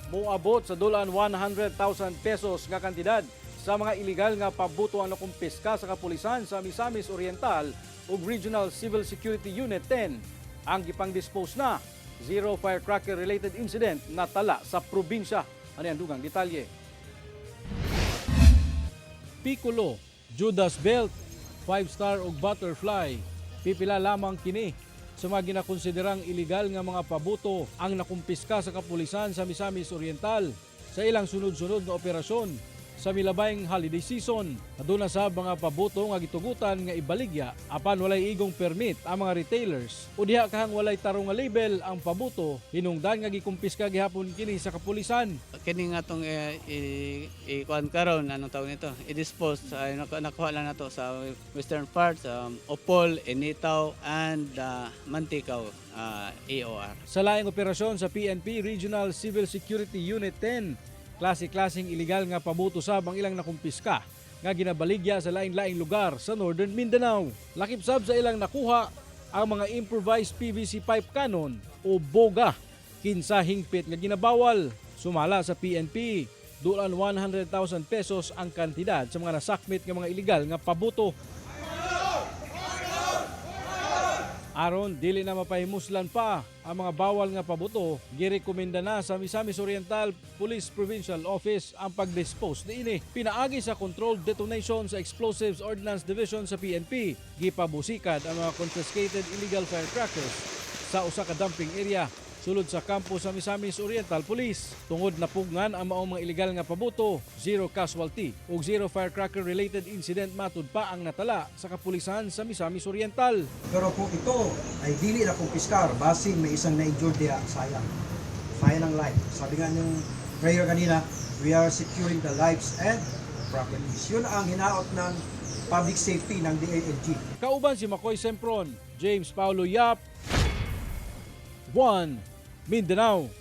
moabot sa dulan 100,000 pesos nga kantidad sa mga iligal nga pabuto ang nakumpiska sa kapulisan sa Misamis Oriental ug Regional Civil Security Unit 10. Ang gipang-dispose na zero firecracker-related incident na tala sa probinsya. Ano ang dugang detalye? Piccolo, Judas Belt, 5-star ug Butterfly. Pipila lamang kini sa mga ginakonsiderang iligal nga mga pabuto ang nakumpiska sa kapulisan sa Misamis Oriental sa ilang sunod-sunod na operasyon sa milabayng holiday season. Aduna sa mga pabuto nga gitugutan nga ibaligya apan walay igong permit ang mga retailers o diha kahang walay tarong nga label ang pabuto hinungdan nga gikumpiska gihapon kini sa kapulisan. Kini nga itong ikuan karon anong tawag nito, i-dispose nakuha lang nato sa western parts, Opol, Enitaw, and Manticaw, AOR. Sa laing operasyon sa PNP Regional Civil Security Unit 10, klase-klaseng iligal nga pabuto sab ang ilang nakumpiska nga ginabaligya sa laing-laing lugar sa Northern Mindanao. Lakip sab sa ilang nakuha ang mga improvised PVC pipe cannon o boga, kinsa hingpit nga ginabawal. Sumala sa PNP, dulan 100,000 pesos ang kantidad sa mga nasakmit nga mga iligal nga pabuto. Aron dili na mapahimuslan pa ang mga bawal nga pabuto, girekomenda na sa Misamis Oriental Police Provincial Office ang pag-dispose niini. Pinaagi sa Controlled Detonation sa Explosives Ordnance Division sa PNP, gipabusikad ang mga confiscated illegal firecrackers sa usa ka dumping area sulod sa kampo sa Misamis Oriental Police. Tungod napugngan ang maong mga iligal nga pabuto, zero casualty ug zero firecracker related incident matud pa ang natala sa kapulisan sa Misamis Oriental. Pero kung ito ay dili na kumpiskar, basin may isang na-injured diya, sayang. Sayang ang life. Sabi nga yung prayer kanina, we are securing the lives and properties. Yun ang hinaot ng public safety ng DILG. Kauban si Makoy Sempron, James Paulo Yap, 1 Mindanao.